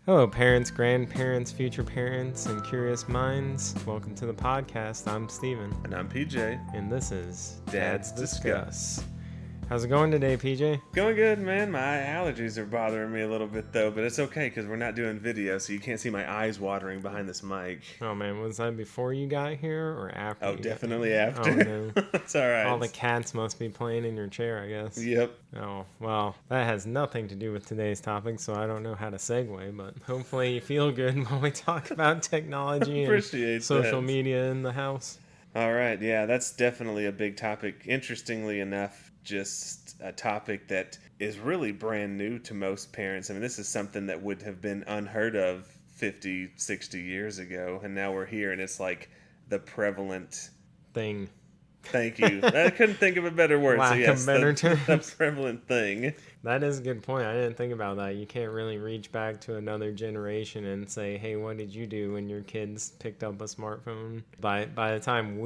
Hello, parents, grandparents, future parents, and curious minds. Welcome to the podcast. I'm Steven. And I'm PJ. And this is Dad's Discuss. How's it going today, PJ? Going good, man. My allergies are bothering me a little bit, though, but it's okay because we're not doing video, so you can't see my eyes watering behind this mic. Oh, man, was that before you got here or after? Oh, definitely after. Oh, no. It's all right. All the cats must be playing in your chair, I guess. Yep. Oh, well, that has nothing to do with today's topic, so I don't know how to segue, but hopefully you feel good while we talk about technology and social media in the house. All right, yeah, that's definitely a big topic. Interestingly enough, just a topic that is really brand new to most parents. I mean, this is something that would have been unheard of 50, 60 years ago, and now we're here, and it's like the prevalent thing. Thank you. I couldn't think of a better word. Lack so yes, of better the terms. prevalent thing. That is a good point. I didn't think about that. You can't really reach back to another generation and say, hey, what did you do when your kids picked up a smartphone? By the time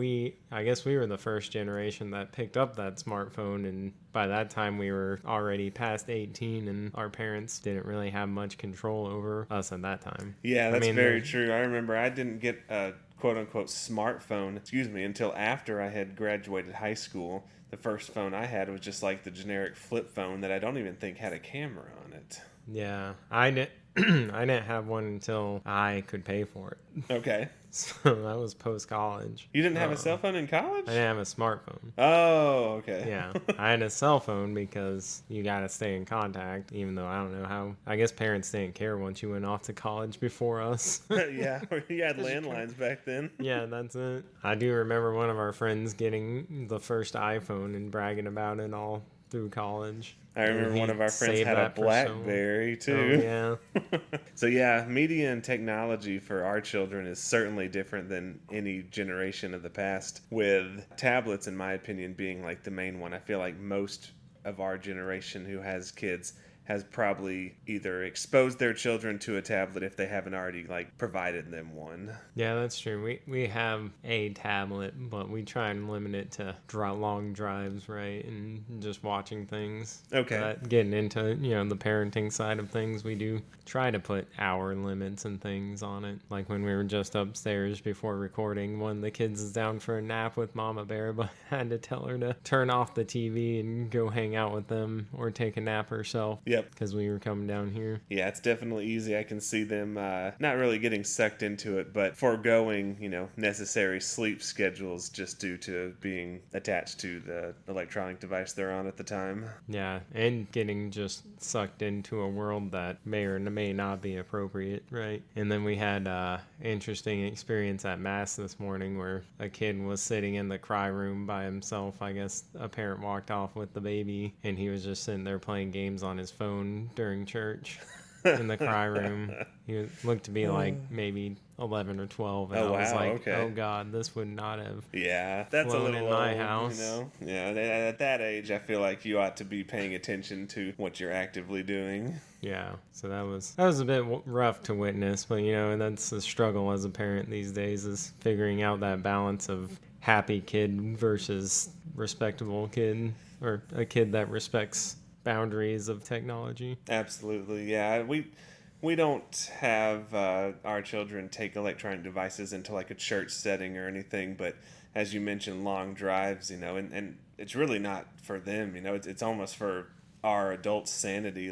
I guess we were the first generation that picked up that smartphone, and by that time we were already past 18 and our parents didn't really have much control over us at that time. Yeah, that's very true. I remember I didn't get a quote-unquote smartphone, until after I had graduated high school. The first phone I had was just like the generic flip phone that I don't even think had a camera on it. Yeah, I didn't have one until I could pay for it. Okay. So that was post-college. You didn't have a cell phone in college? I didn't have a smartphone. Oh, okay. Yeah, I had a cell phone because you got to stay in contact, even though I don't know how. I guess parents didn't care once you went off to college before us. Yeah, you had landlines back then. Yeah, that's it. I do remember one of our friends getting the first iPhone and bragging about it all through college. I remember one of our friends had a BlackBerry too. Oh, yeah. So yeah, media and technology for our children is certainly different than any generation of the past, with tablets, in my opinion, being like the main one. I feel like most of our generation who has kids has probably either exposed their children to a tablet if they haven't already provided them one. Yeah, that's true. We have a tablet, but we try and limit it to long drives, right? And just watching things. Okay. But getting into, the parenting side of things, we do try to put hour limits and things on it. Like when we were just upstairs before recording, one of the kids is down for a nap with Mama Bear, but I had to tell her to turn off the TV and go hang out with them or take a nap herself. Yep. Because we were coming down here. Yeah, it's definitely easy. I can see them not really getting sucked into it, but foregoing, necessary sleep schedules just due to being attached to the electronic device they're on at the time. Yeah, and getting just sucked into a world that may or may not be appropriate, right? And then we had interesting experience at Mass this morning where a kid was sitting in the cry room by himself. I guess a parent walked off with the baby, and he was just sitting there playing games on his phone during church in the cry room. He looked to be like maybe 11 or 12, and I was like, okay. Oh God, this would not have that's a little in my house. Yeah, at that age, I feel like you ought to be paying attention to what you're actively doing. Yeah, so that was a bit rough to witness, but that's the struggle as a parent these days, is figuring out that balance of happy kid versus respectable kid, or a kid that respects boundaries of technology. Absolutely, yeah. We don't have our children take electronic devices into like a church setting or anything, but as you mentioned, long drives, and it's really not for them, it's almost for our adult sanity.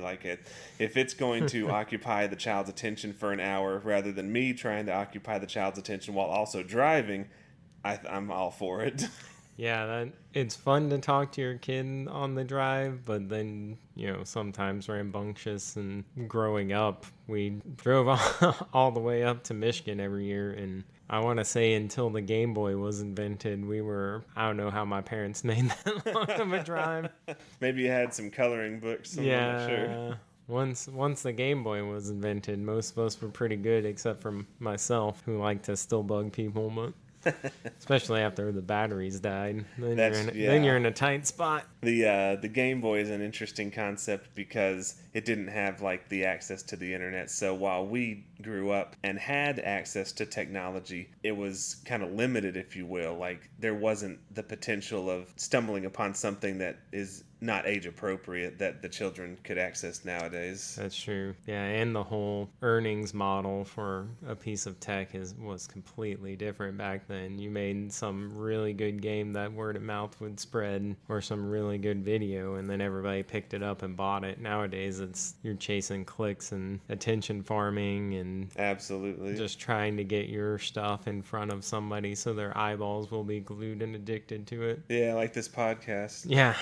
If it's going to occupy the child's attention for an hour rather than me trying to occupy the child's attention while also driving, I'm all for it. Yeah, it's fun to talk to your kid on the drive, but then, sometimes rambunctious. And growing up, we drove all the way up to Michigan every year, and I want to say until the Game Boy was invented, I don't know how my parents made that long of a drive. Maybe you had some coloring books. I'm not sure. Once the Game Boy was invented, most of us were pretty good, except for myself, who liked to still bug people, but especially after the batteries died. Then you're in a tight spot. The Game Boy is an interesting concept because it didn't have the access to the internet. So while we grew up and had access to technology, it was kind of limited, if you will. There wasn't the potential of stumbling upon something that is not age appropriate that the children could access nowadays. That's true. Yeah, and the whole earnings model for a piece of tech was completely different back then. You made some really good game that word of mouth would spread, or some really good video, and then everybody picked it up and bought it. Nowadays, you're chasing clicks and attention farming and Absolutely. just trying to get your stuff in front of somebody so their eyeballs will be glued and addicted to it. Yeah, like this podcast. Yeah.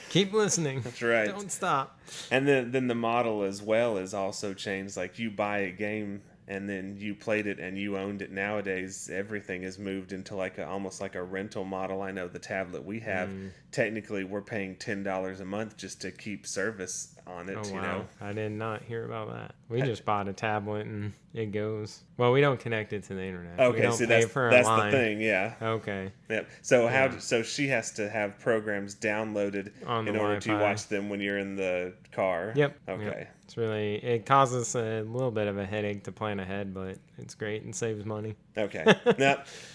Keep listening. That's right. Don't stop. And then the model as well is also changed. Like you buy a game and then you played it and you owned it. Nowadays, everything is moved into like almost like a rental model. I know the tablet we have, technically we're paying $10 a month just to keep service on it. Oh, wow. You know, I did not hear about that. We just bought a tablet and it goes. Well, we don't connect it to the internet. We okay, don't see pay that's for a that's line. the thing, yeah. Okay. Yep. So so she has to have programs downloaded On the in order to Wi-Fi. watch them when you're in the car. Yep. Okay. Yep. It causes a little bit of a headache to plan ahead, but it's great and saves money. Okay.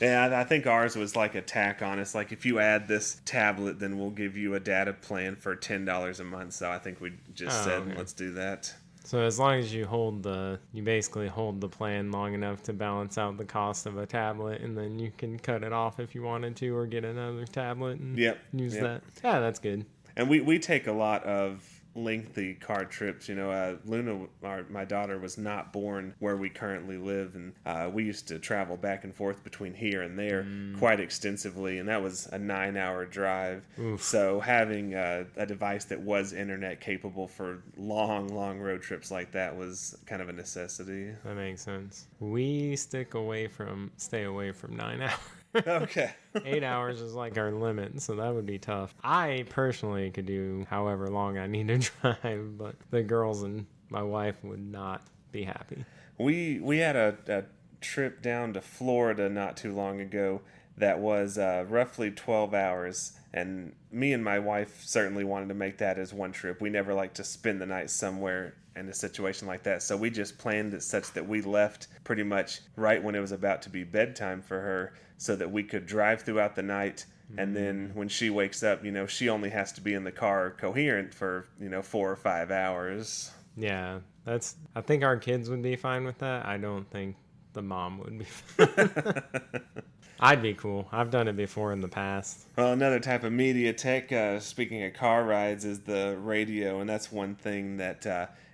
Yeah, I think ours was like a tack on us. Like if you add this tablet, then we'll give you a data plan for $10 a month. So I think we just said, okay. let's do that. So as long as you basically hold the plan long enough to balance out the cost of a tablet, and then you can cut it off if you wanted to, or get another tablet and use that. Yeah, that's good. And we take a lot of lengthy car trips. You know, Luna, my daughter, was not born where we currently live, and we used to travel back and forth between here and there quite extensively, and that was a 9-hour drive. Oof. So having a device that was internet capable for long road trips like that was kind of a necessity. That makes sense. We stay away from 9 hours. Okay. 8 hours is like our limit, so that would be tough. I personally could do however long I need to drive, but the girls and my wife would not be happy. We had a trip down to Florida not too long ago that was roughly 12 hours, and me and my wife certainly wanted to make that as one trip. We never like to spend the night somewhere in a situation like that, so we just planned it such that we left pretty much right when it was about to be bedtime for her, so that we could drive throughout the night, and then when she wakes up, you know, she only has to be in the car coherent for, 4 or 5 hours. Yeah, I think our kids would be fine with that. I don't think the mom would be fine. I'd be cool. I've done it before in the past. Well, another type of media tech, speaking of car rides, is the radio, and that's one thing that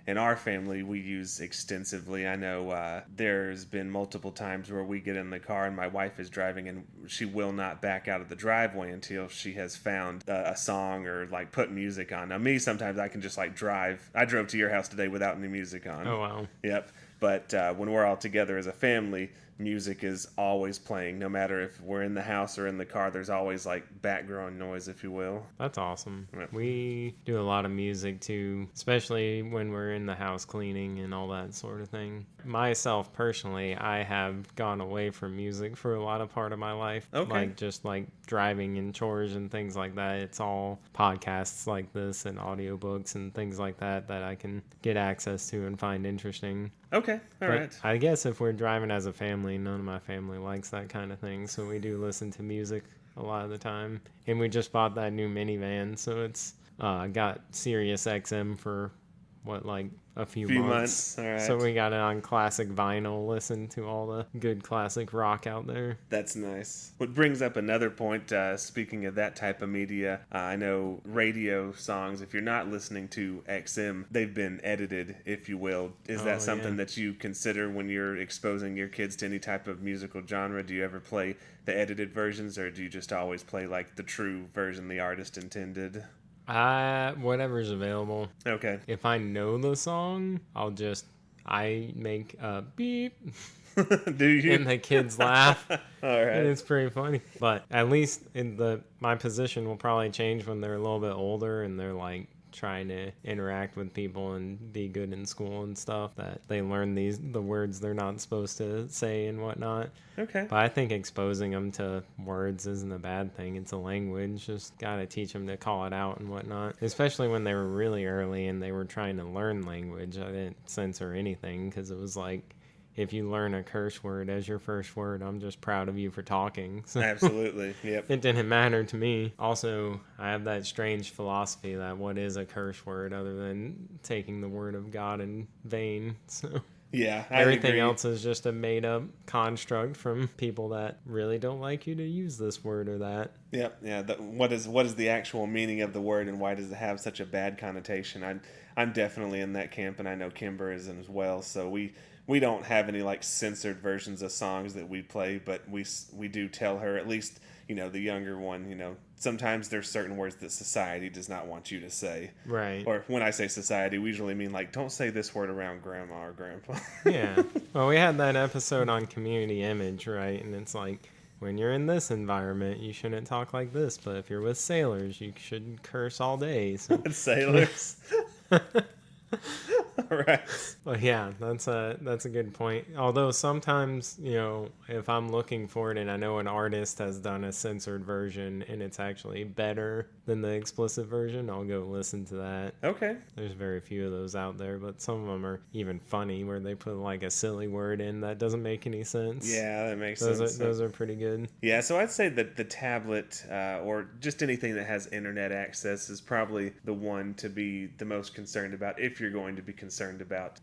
in our family we use extensively. I know there's been multiple times where we get in the car and my wife is driving and she will not back out of the driveway until she has found a song or like put music on. Now me, sometimes I can just like drive. I drove to your house today without any music on. Oh, wow. Yep. But when we're all together as a family, music is always playing. No matter if we're in the house or in the car, there's always like background noise, if you will. That's awesome. Right. We do a lot of music too, especially when we're in the house cleaning and all that sort of thing. Myself personally, I have gone away from music for a lot of part of my life. Okay. Like driving and chores and things like that. It's all podcasts like this and audiobooks and things like that I can get access to and find interesting. Okay, all right. I guess if we're driving as a family, none of my family likes that kind of thing, so we do listen to music a lot of the time. And we just bought that new minivan, so it's got Sirius XM for a few months. All right. So we got it on classic vinyl, listen to all the good classic rock out there. That's nice. What brings up another point, speaking of that type of media, I know radio songs, if you're not listening to XM, they've been edited, if you will. Is that something that you consider when you're exposing your kids to any type of musical genre? Do you ever play the edited versions, or do you just always play like the true version the artist intended? Whatever's available. Okay. If I know the song, I make a beep. Do you? And the kids laugh. All right. And it's pretty funny. But at least my position will probably change when they're a little bit older and they're like trying to interact with people and be good in school and stuff, that they learn the words they're not supposed to say and whatnot. Okay. But I think exposing them to words isn't a bad thing. It's a language. Just got to teach them to call it out and whatnot. Especially when they were really early and they were trying to learn language. I didn't censor anything because it was like, if you learn a curse word as your first word, I'm just proud of you for talking. So Absolutely. Yep. it didn't matter to me. Also, I have that strange philosophy that what is a curse word other than taking the word of God in vain? So Yeah, I everything agree. else is just a made up construct from people that really don't like you to use this word or that. Yep. Yeah. What is the actual meaning of the word, and why does it have such a bad connotation? I'm definitely in that camp, and I know Kimber is as well. So we don't have any like censored versions of songs that we play, but we do tell her, at least the younger one. Sometimes there's certain words that society does not want you to say. Right. Or when I say society, we usually mean like, don't say this word around grandma or grandpa. Yeah. Well, we had that episode on community image, right? And it's like, when you're in this environment, you shouldn't talk like this. But if you're with sailors, you should curse all day. So. Sailors. Right. Well, yeah, that's a good point. Although sometimes, if I'm looking for it and I know an artist has done a censored version and it's actually better than the explicit version, I'll go listen to that. Okay. There's very few of those out there, but some of them are even funny where they put like a silly word in that doesn't make any sense. Yeah, that makes Those sense. those are pretty good. Yeah, so I'd say that the tablet or just anything that has internet access is probably the one to be the most concerned about if you're going to be concerned about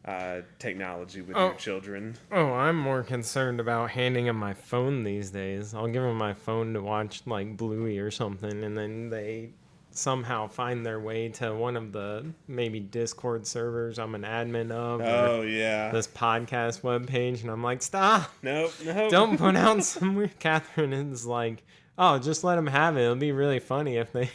technology with your children. Oh, I'm more concerned about handing them my phone these days. I'll give them my phone to watch like Bluey or something, and then they somehow find their way to one of the maybe Discord servers I'm an admin of. Oh, yeah. This podcast webpage, and I'm like, stop. Nope. Don't put out some weird. Catherine is like, oh, just let them have it. It'll be really funny if they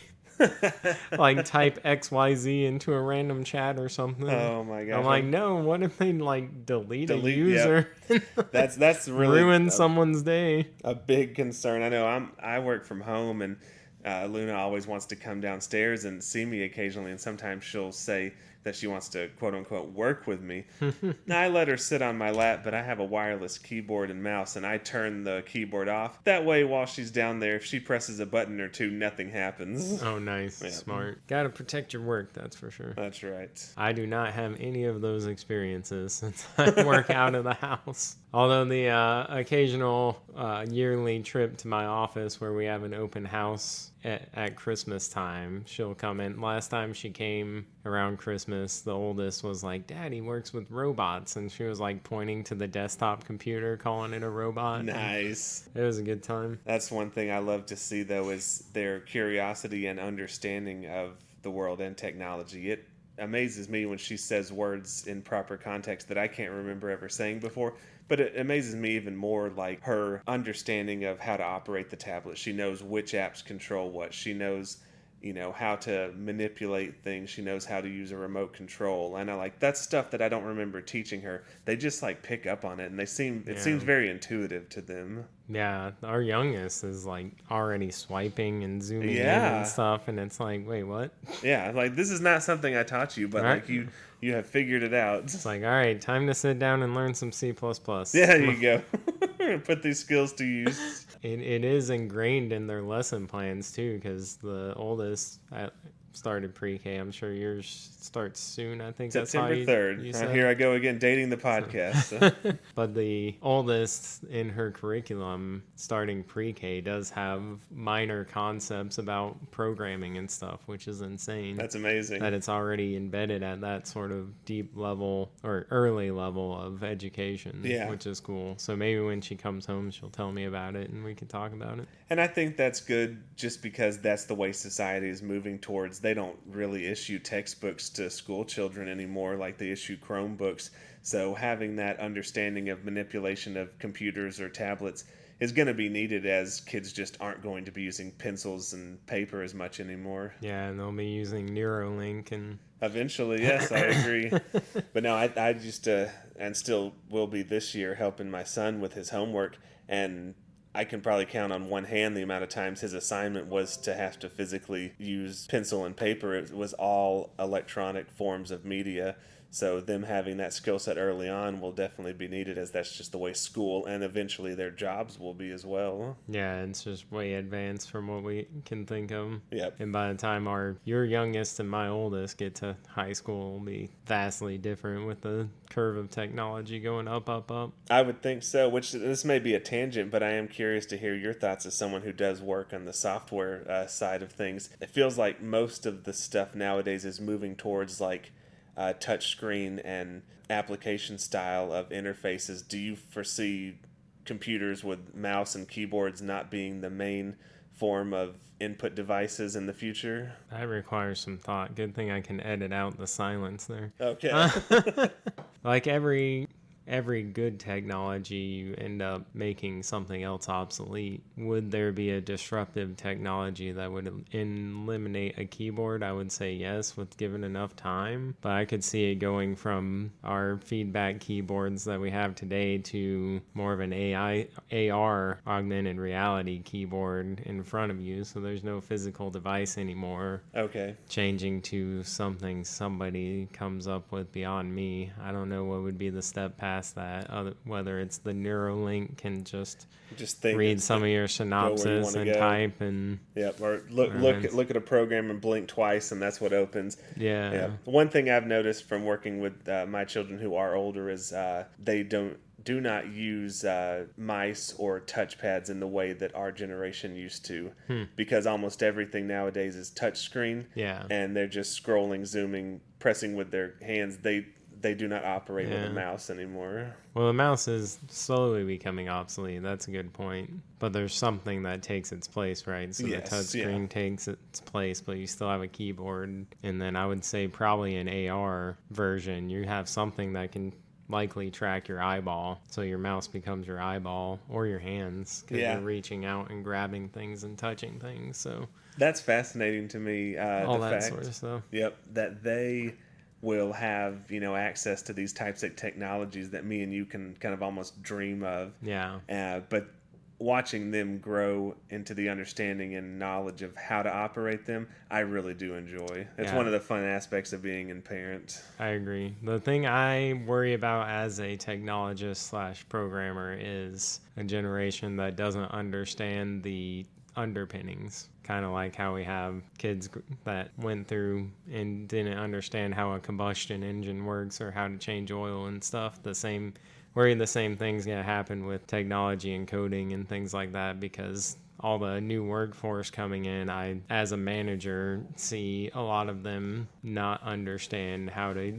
like type XYZ into a random chat or something. Oh my gosh. I'm like, no, what if they like delete a user? Yep. That's really ruin someone's day. A big concern. I know I work from home, and Luna always wants to come downstairs and see me occasionally, and sometimes she'll say that she wants to quote unquote work with me. Now I let her sit on my lap, but I have a wireless keyboard and mouse, and I turn the keyboard off. That way, while she's down there, if she presses a button or two, nothing happens. Oh, nice. Yeah. Smart. Gotta protect your work, that's for sure. That's right. I do not have any of those experiences since I work out of the house. Although the occasional yearly trip to my office where we have an open house at Christmas time, she'll come in. Last time she came around Christmas, the oldest was like, Daddy works with robots. And she was like pointing to the desktop computer, calling it a robot. Nice. It was a good time. That's one thing I love to see, though, is their curiosity and understanding of the world and technology. It amazes me when she says words in proper context that I can't remember ever saying before. But it amazes me even more, like her understanding of how to operate the tablet. She knows which apps control what. She knows, how to manipulate things. She knows how to use a remote control. And that's stuff that I don't remember teaching her. They just like pick up on it, and it seems very intuitive to them. Yeah, our youngest is like already swiping and zooming in and stuff, and it's like, wait, what? Yeah, like this is not something I taught you, but like you have figured it out. It's like, all right, time to sit down and learn some C++. Yeah, there you go. Put these skills to use. It is ingrained in their lesson plans too, because the oldest started pre-K. I'm sure yours starts soon. I think September 3rd. Here I go again, dating the podcast. So. But the oldest in her curriculum, starting pre-K, does have minor concepts about programming and stuff, which is insane. That's amazing. That it's already embedded at that sort of deep level or early level of education, which is cool. So maybe when she comes home, she'll tell me about it and we can talk about it. And I think that's good just because that's the way society is moving towards. They don't really issue textbooks to school children anymore like they issue Chromebooks. So having that understanding of manipulation of computers or tablets is going to be needed, as kids just aren't going to be using pencils and paper as much anymore. Yeah, and they'll be using Neuralink and... Eventually, yes, I agree. But no, I just, and still will be this year, helping my son with his homework, and I can probably count on one hand the amount of times his assignment was to have to physically use pencil and paper. It was all electronic forms of media. So them having that skill set early on will definitely be needed, as that's just the way school and eventually their jobs will be as well. Yeah, it's just way advanced from what we can think of. Yep. And by the time your youngest and my oldest get to high school, it'll be vastly different with the curve of technology going up, up, up. I would think so, which this may be a tangent, but I am curious to hear your thoughts as someone who does work on the software side of things. It feels like most of the stuff nowadays is moving towards like touchscreen and application style of interfaces. Do you foresee computers with mouse and keyboards not being the main form of input devices in the future? That requires some thought. Good thing I can edit out the silence there. Okay. Like every good technology, you end up making something else obsolete. Would there be a disruptive technology that would eliminate a keyboard? I would say yes, with given enough time. But I could see it going from our feedback keyboards that we have today to more of an AR, augmented reality keyboard in front of you. So there's no physical device anymore. Okay. Changing to something somebody comes up with beyond me. I don't know what would be the step past that, whether it's the Neuralink can just read some of your synopsis and type and or look at a program and blink twice and that's what opens. Yeah. One thing I've noticed from working with my children who are older is they do not use mice or touchpads in the way that our generation used to, because almost everything nowadays is touchscreen. Yeah. And they're just scrolling, zooming, pressing with their hands. They do not operate with a mouse anymore. Well, the mouse is slowly becoming obsolete. That's a good point. But there's something that takes its place, right? So the touchscreen takes its place, but you still have a keyboard. And then I would say probably an AR version, you have something that can likely track your eyeball. So your mouse becomes your eyeball or your hands because you're reaching out and grabbing things and touching things. So that's fascinating to me. All that sort of stuff. Yep, that they will have access to these types of technologies that me and you can kind of almost dream of. But watching them grow into the understanding and knowledge of how to operate them, I really do enjoy. It's one of the fun aspects of being a parent. I agree. The thing I worry about as a technologist / programmer is a generation that doesn't understand the underpinnings, kind of like how we have kids that went through and didn't understand how a combustion engine works or how to change oil and stuff. The same thing's going to happen with technology and coding and things like that, because all the new workforce coming in, I, as a manager, see a lot of them not understand how to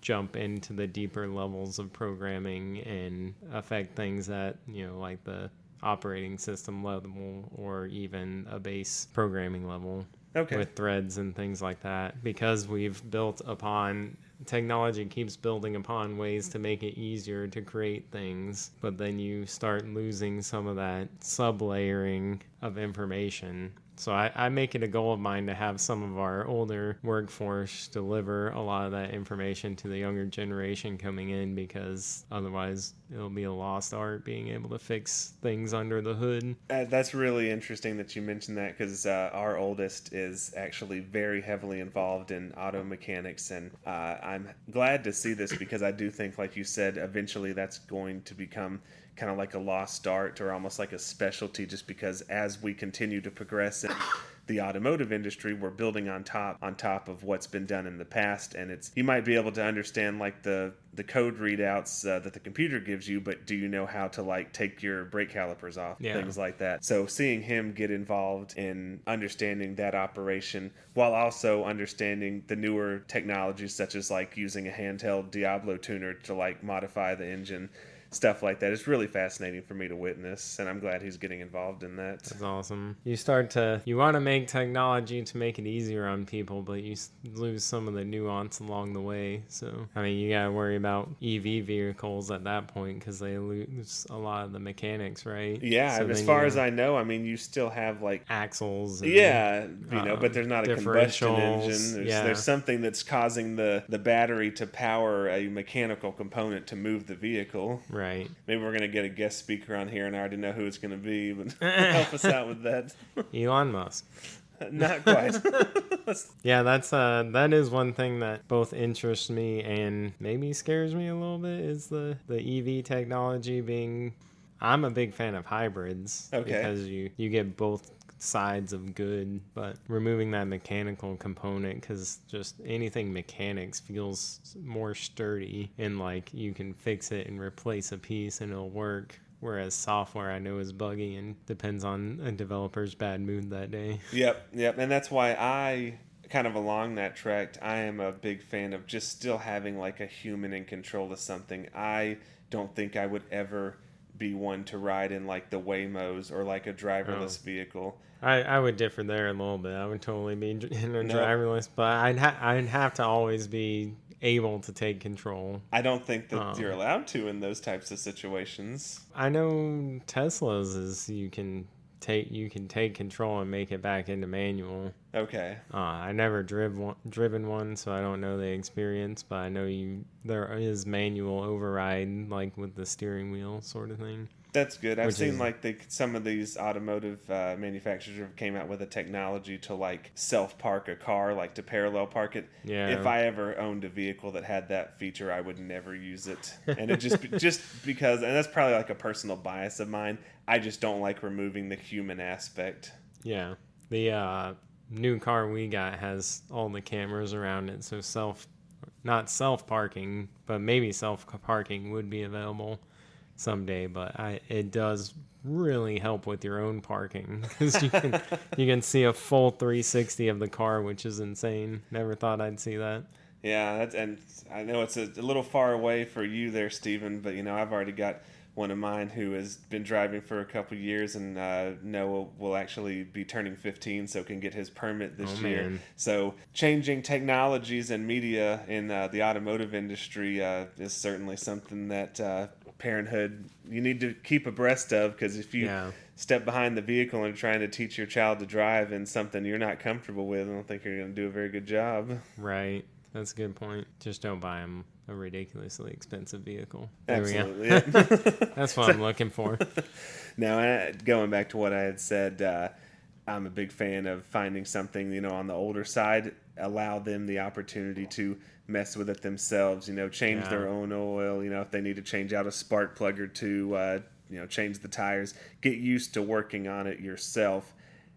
jump into the deeper levels of programming and affect things that, like the operating system level or even a base programming level with threads and things like that, because technology keeps building upon ways to make it easier to create things, but then you start losing some of that sub-layering of information. So I make it a goal of mine to have some of our older workforce deliver a lot of that information to the younger generation coming in, because otherwise it'll be a lost art being able to fix things under the hood. That's really interesting that you mentioned that, because our oldest is actually very heavily involved in auto mechanics, and I'm glad to see this, because I do think, like you said, eventually that's going to become kind of like a lost art or almost like a specialty, just because as we continue to progress in the automotive industry, we're building on top of what's been done in the past. And you might be able to understand like the code readouts that the computer gives you, but do you know how to like take your brake calipers off? Things like that. So seeing him get involved in understanding that operation while also understanding the newer technologies, such as like using a handheld Diablo tuner to like modify the engine, stuff like that. It's really fascinating for me to witness, and I'm glad he's getting involved in that. That's awesome. You want to make technology to make it easier on people, but you lose some of the nuance along the way. So, I mean, you got to worry about EV vehicles at that point, because they lose a lot of the mechanics, right? Yeah, so as far as I know, I mean, you still have like axles. And, but there's not a combustion engine. There's something that's causing the battery to power a mechanical component to move the vehicle. Right. Maybe we're going to get a guest speaker on here, and I already know who it's going to be, but help us out with that. Elon Musk. Not quite. Yeah, that is one thing that both interests me and maybe scares me a little bit is the EV technology being. I'm a big fan of hybrids Okay. because you get both sides of good, but removing that mechanical component, because just anything mechanics feels more sturdy and like you can fix it and replace a piece and it'll work. Whereas software I know is buggy and depends on a developer's bad mood that day. Yep. And that's why I kind of along that track, I am a big fan of just still having like a human in control of something. I don't think I would ever be one to ride in like the Waymos or like a driverless vehicle. I would differ there a little bit. I would totally be in a No. driverless, but I'd have to always be able to take control. I don't think that you're allowed to in those types of situations. I know Tesla's is you can take control and make it back into manual. Okay. I never driven one, so I don't know the experience, but I know there is manual override like with the steering wheel sort of thing. That's good. I've seen like some of these automotive manufacturers have came out with a technology to like self-park a car, like to parallel park it. Yeah. If I ever owned a vehicle that had that feature, I would never use it. And it just because, and that's probably like a personal bias of mine, I just don't like removing the human aspect. Yeah. The new car we got has all the cameras around it, so not self-parking, but maybe self-parking would be available someday, but it does really help with your own parking because you can see a full 360 of the car, which is insane. Never thought I'd see that. Yeah, and I know it's a little far away for you there, Stephen, but I've already got one of mine who has been driving for a couple years, and Noah will actually be turning 15, so can get his permit this year. Man. So changing technologies and media in the automotive industry is certainly something that parenthood you need to keep abreast of, because if you step behind the vehicle and trying to teach your child to drive in something you're not comfortable with, I don't think you're going to do a very good job. Right. That's a good point. Just don't buy them a ridiculously expensive vehicle. Absolutely. That's what I'm looking for. Now, going back to what I had said, I'm a big fan of finding something, on the older side, allow them the opportunity to mess with it themselves, change their own oil, if they need to change out a spark plug or two, change the tires, get used to working on it yourself.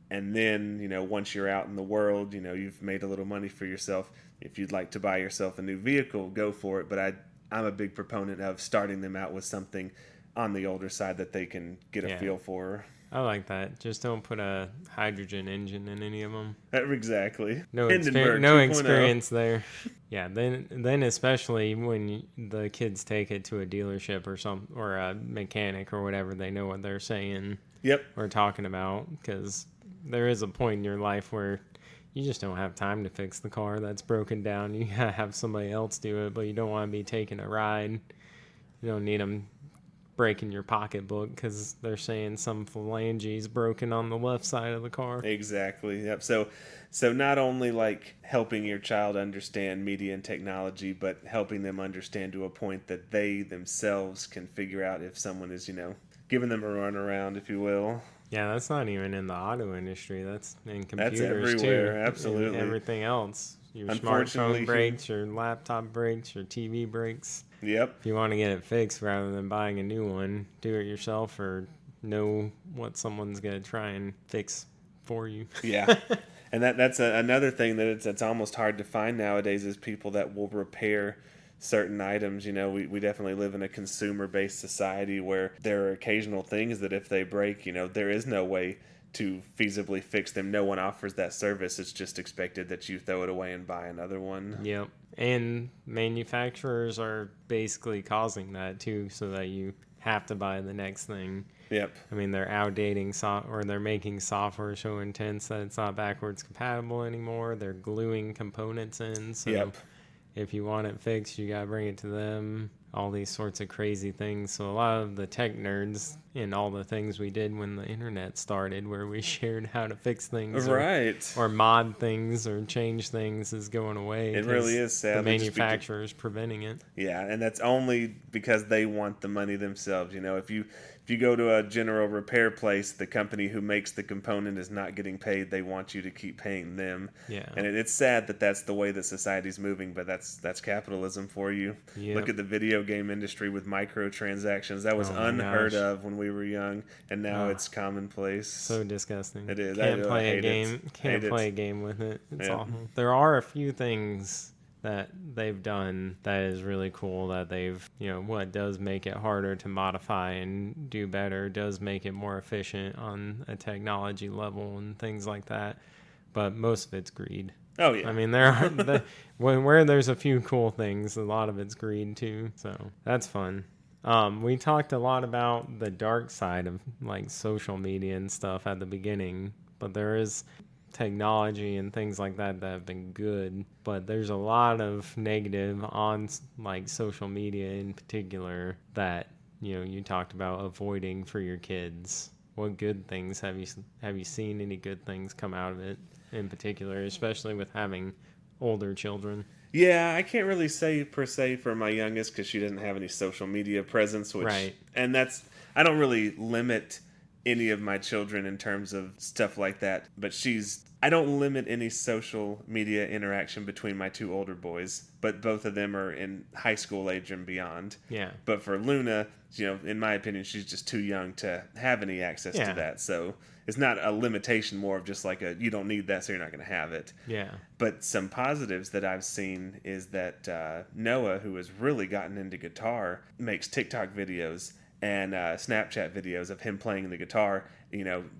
And then, once you're out in the world, you've made a little money for yourself. If you'd like to buy yourself a new vehicle, go for it. But I'm a big proponent of starting them out with something on the older side that they can get a feel for. I like that. Just don't put a hydrogen engine in any of them. Exactly. No experience there. Yeah, then especially when the kids take it to a dealership or a mechanic or whatever, they know what they're saying. Yep. Or talking about, because there is a point in your life where you just don't have time to fix the car that's broken down. You gotta have somebody else do it, but you don't want to be taking a ride. You don't need them breaking your pocketbook because they're saying some phalanges broken on the left side of the car. Exactly. Yep. So not only like helping your child understand media and technology, but helping them understand to a point that they themselves can figure out if someone is, giving them a run around, if you will. Yeah, that's not even in the auto industry. That's in computers, that's everywhere, too. Absolutely. And everything else. Your smartphone breaks, your laptop breaks, your TV breaks. Yep. If you want to get it fixed rather than buying a new one, do it yourself or know what someone's going to try and fix for you. Yeah. And that's another thing that's almost hard to find nowadays is people that will repair certain items. We definitely live in a consumer-based society where there are occasional things that if they break, there is no way to feasibly fix them. No one offers that service. It's just expected that you throw it away and buy another one. Yep. And manufacturers are basically causing that too, so that you have to buy the next thing. Yep. I mean, they're outdating or they're making software so intense that it's not backwards compatible anymore. They're gluing components in. So if you want it fixed, you got to bring it to them. All these sorts of crazy things. So a lot of the tech nerds in all the things we did when the internet started, where we shared how to fix things, Right. or mod things or change things, is going away. It really is sad. The manufacturer's preventing it. Yeah, and that's only because they want the money themselves. You know, if you go to a general repair place, the company who makes the component is not getting paid. They want you to keep paying them. Yeah. And it's sad that that's the way that society's moving, but that's capitalism for you. Yep. Look at the video game industry with microtransactions. That was unheard of when we were young, and now it's commonplace. So disgusting. It is. Can't play a game with it. It's awful. There are a few things that they've done that is really cool, that they've, what does make it harder to modify and do better, does make it more efficient on a technology level and things like that. But most of it's greed. Oh, yeah. I mean, there are where there's a few cool things, a lot of it's greed too. So that's fun. We talked a lot about the dark side of like social media and stuff at the beginning, but there is technology and things like that have been good, but there's a lot of negative on like social media in particular that you talked about avoiding for your kids. What good things have you seen any good things come out of it in particular, especially with having older children? Yeah, I can't really say per se for my youngest because she doesn't have any social media presence, right. And I don't really limit any of my children in terms of stuff like that, but I don't limit any social media interaction between my two older boys, but both of them are in high school age and beyond. Yeah. But for Luna, in my opinion, she's just too young to have any access to that. So it's not a limitation, more of just like you don't need that, so you're not going to have it. Yeah. But some positives that I've seen is that Noah, who has really gotten into guitar, makes TikTok videos and Snapchat videos of him playing the guitar,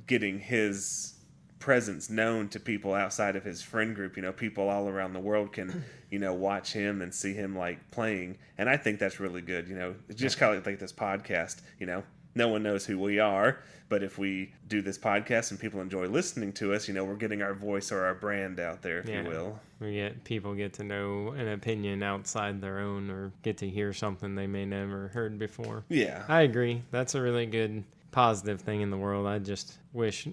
getting his presence known to people outside of his friend group. People all around the world can, watch him and see him like playing. And I think that's really good. It's just kind of like this podcast, no one knows who we are, but if we do this podcast and people enjoy listening to us, we're getting our voice or our brand out there, if you will. People get to know an opinion outside their own, or get to hear something they may never heard before. Yeah. I agree. That's a really good positive thing in the world. I just wish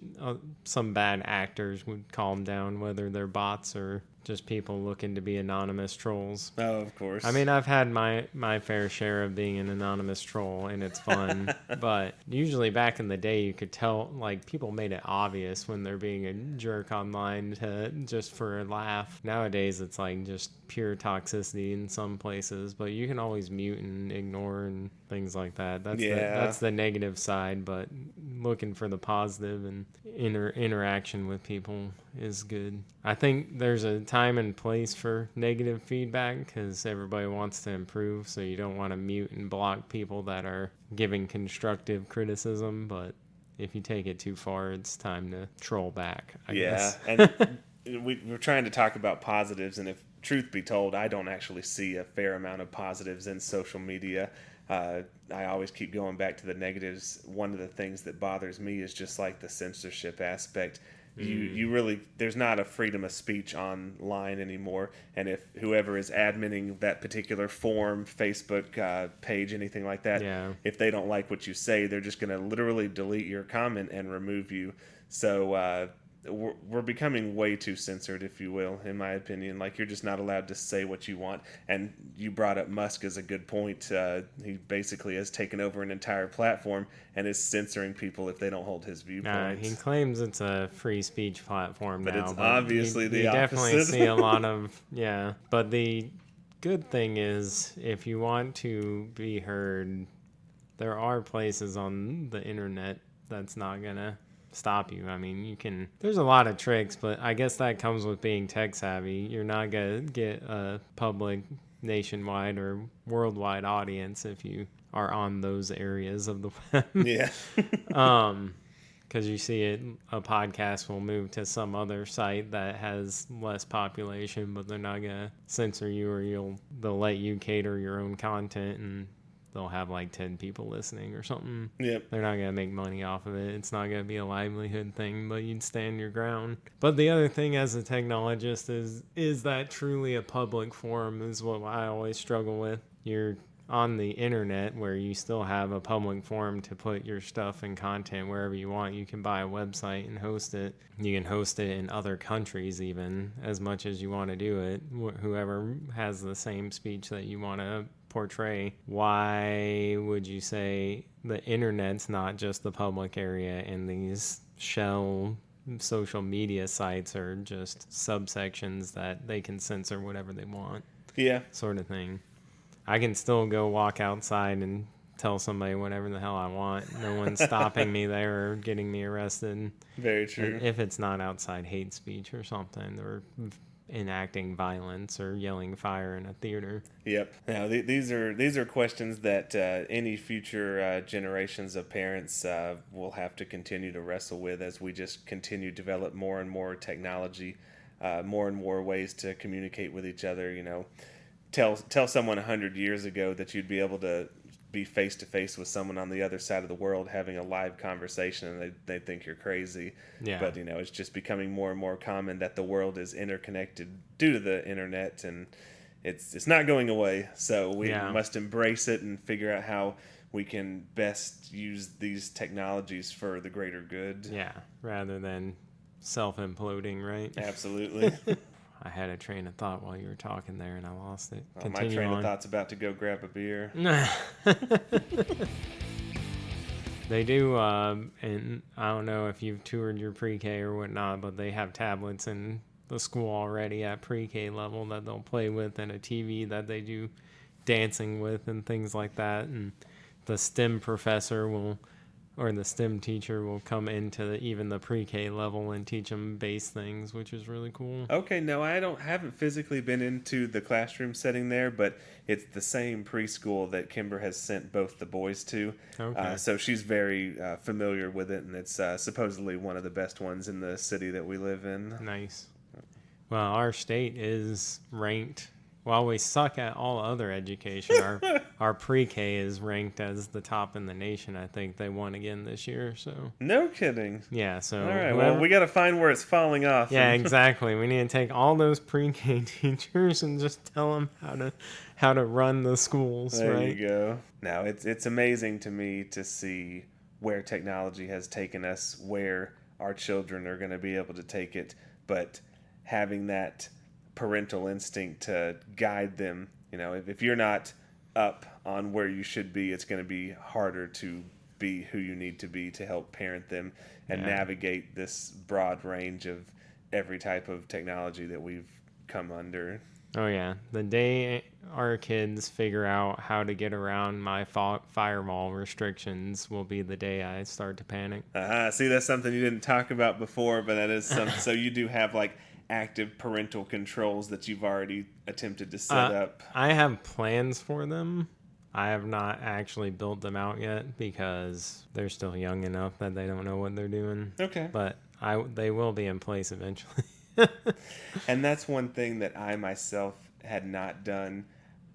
some bad actors would calm down, whether they're bots or just people looking to be anonymous trolls. Oh, of course. I mean, I've had my fair share of being an anonymous troll, and it's fun. But usually back in the day, you could tell, like, people made it obvious when they're being a jerk online just for a laugh. Nowadays, it's like just pure toxicity in some places, but you can always mute and ignore and things like that. That's the negative side, but looking for the positive and interaction with people is good. I think there's a time and place for negative feedback because everybody wants to improve, so you don't want to mute and block people that are giving constructive criticism, but if you take it too far, it's time to troll back, I guess. And we're trying to talk about positives, and if truth be told, I don't actually see a fair amount of positives in social media. I always keep going back to the negatives. One of the things that bothers me is just like the censorship aspect. You really, there's not a freedom of speech online anymore. And if whoever is adminning that particular forum, Facebook page, anything like that, if they don't like what you say, they're just going to literally delete your comment and remove you. So we're becoming way too censored, if you will, in my opinion. Like, you're just not allowed to say what you want. And you brought up Musk as a good point. He basically has taken over an entire platform and is censoring people if they don't hold his viewpoints. He claims it's a free speech platform but now. It's obviously the opposite. You definitely see a lot of, But the good thing is, if you want to be heard, there are places on the internet that's not going to stop you. I mean, there's a lot of tricks, but I guess that comes with being tech savvy. You're not going to get a public nationwide or worldwide audience if you are on those areas of the web. Yeah. Because you see a podcast will move to some other site that has less population, but they're not going to censor you, or they'll let you cater your own content, and they'll have like 10 people listening or something. Yep. They're not going to make money off of it. It's not going to be a livelihood thing, but you'd stand your ground. But the other thing as a technologist is that truly a public forum is what I always struggle with. You're on the internet where you still have a public forum to put your stuff and content wherever you want. You can buy a website and host it. You can host it in other countries even as much as you want to do it. Whoever has the same speech that you want to portray. Why would you say the internet's not just the public area and these shell social media sites are just subsections that they can censor whatever they want? Yeah. Sort of thing. I can still go walk outside and tell somebody whatever the hell I want. No one's stopping me there or getting me arrested. Very true. If it's not outside hate speech or something, or enacting violence or yelling fire in a theater. Yep. Now these are questions that any future generations of parents will have to continue to wrestle with as we just continue to develop more and more technology, more and more ways to communicate with each other. You know, tell someone 100 years ago that you'd be able to be face to face with someone on the other side of the world having a live conversation, and they think you're crazy. Yeah. But you know, it's just becoming more and more common that the world is interconnected due to the internet, and it's not going away. So we must embrace it and figure out how we can best use these technologies for the greater good. Yeah, rather than self-imploding, right? Absolutely. I had a train of thought while you were talking there, and I lost it. Well, my train of thought's about to go grab a beer. They do, and I don't know if you've toured your pre-K or whatnot, but they have tablets in the school already at pre-K level that they'll play with, and a TV that they do dancing with and things like that. And the STEM professor or the STEM teacher will come into even the pre-K level and teach them base things, which is really cool. Okay, no, haven't physically been into the classroom setting there, but it's the same preschool that Kimber has sent both the boys to. Okay. So she's very familiar with it, and it's supposedly one of the best ones in the city that we live in. Nice. Well, our state is ranked. While we suck at all other education, our pre-K is ranked as the top in the nation. I think they won again this year. So no kidding. Yeah. So all right. Well, we got to find where it's falling off. Yeah, exactly. We need to take all those pre-K teachers and just tell them how to run the schools. There right? you go. Now it's amazing to me to see where technology has taken us, where our children are going to be able to take it, but having that parental instinct to guide them. You know, if you're not up on where you should be, it's going to be harder to be who you need to be to help parent them and navigate this broad range of every type of technology that we've come under. Oh yeah, the day our kids figure out how to get around my firewall restrictions will be the day I start to panic. See, that's something you didn't talk about before, but that is something. So you do have like active parental controls that you've already attempted to set up. I have plans for them. I have not actually built them out yet because they're still young enough that they don't know what they're doing. Okay. But they will be in place eventually. And that's one thing that I myself had not done,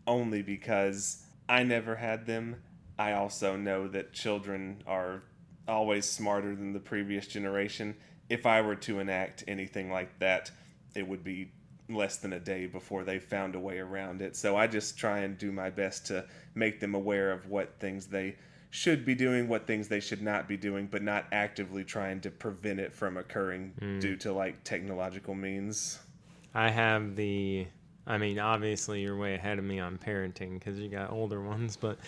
only because I never had them. I also know that children are always smarter than the previous generation. If I were to enact anything like that, it would be less than a day before they found a way around it. So I just try and do my best to make them aware of what things they should be doing, what things they should not be doing, but not actively trying to prevent it from occurring due to like technological means. I have obviously you're way ahead of me on parenting because you got older ones, but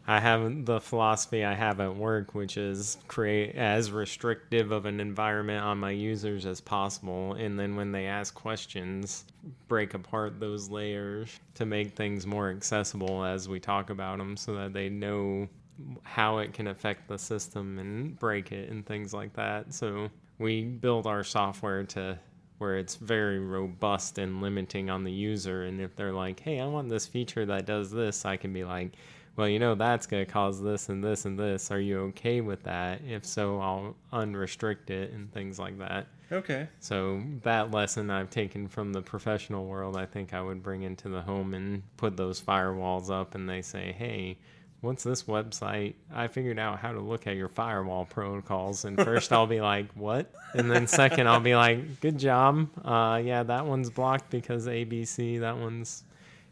I have the philosophy I have at work, which is create as restrictive of an environment on my users as possible. And then when they ask questions, break apart those layers to make things more accessible as we talk about them so that they know how it can affect the system and break it and things like that. So we build our software to where it's very robust and limiting on the user. And if they're like, hey, I want this feature that does this, I can be like, well, that's going to cause this and this and this. Are you okay with that? If so, I'll unrestrict it and things like that. Okay. So that lesson I've taken from the professional world, I think I would bring into the home and put those firewalls up and they say, hey, what's this website? I figured out how to look at your firewall protocols. And first I'll be like, what? And then second, I'll be like, good job. Yeah, that one's blocked because ABC. That one's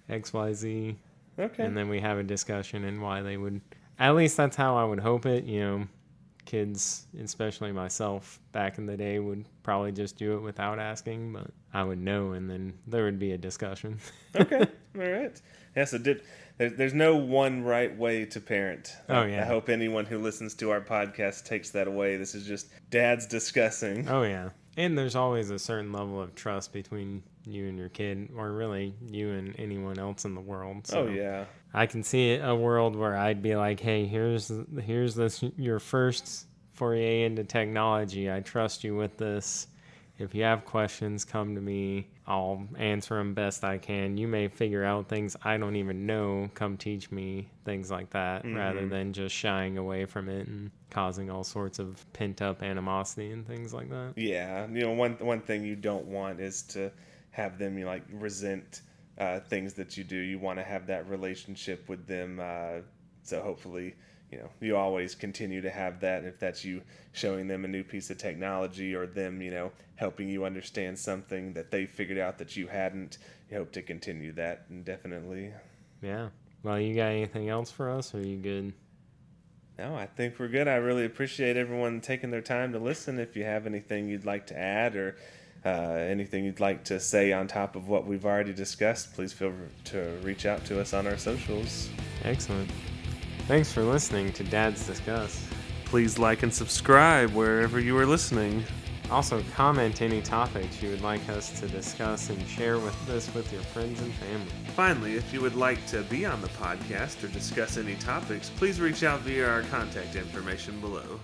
XYZ. Okay. And then we have a discussion and why they would, at least that's how I would hope it. Kids, especially myself back in the day, would probably just do it without asking, but I would know, and then there would be a discussion. Okay. All right. Yeah, so there's no one right way to parent. Oh, yeah. I hope anyone who listens to our podcast takes that away. This is just dads discussing. Oh, yeah. And there's always a certain level of trust between you and your kid, or really you and anyone else in the world. So Oh, yeah. I can see a world where I'd be like, hey, here's this your first foray into technology. I trust you with this. If you have questions, come to me. I'll answer them best I can. You may figure out things I don't even know. Come teach me, things like that, rather than just shying away from it and causing all sorts of pent-up animosity and things like that. Yeah. One thing you don't want is to have them resent things that you do. You want to have that relationship with them. So hopefully, you always continue to have that. If that's you showing them a new piece of technology, or them, helping you understand something that they figured out that you hadn't, you hope to continue that indefinitely. Yeah. Well, you got anything else for us, or are you good? No, I think we're good. I really appreciate everyone taking their time to listen. If you have anything you'd like to add, or anything you'd like to say on top of what we've already discussed, please feel to reach out to us on our socials. Excellent. Thanks for listening to Dads Discuss. Please like and subscribe wherever you are listening. Also, comment any topics you would like us to discuss and share this with your friends and family. Finally, if you would like to be on the podcast or discuss any topics, please reach out via our contact information below.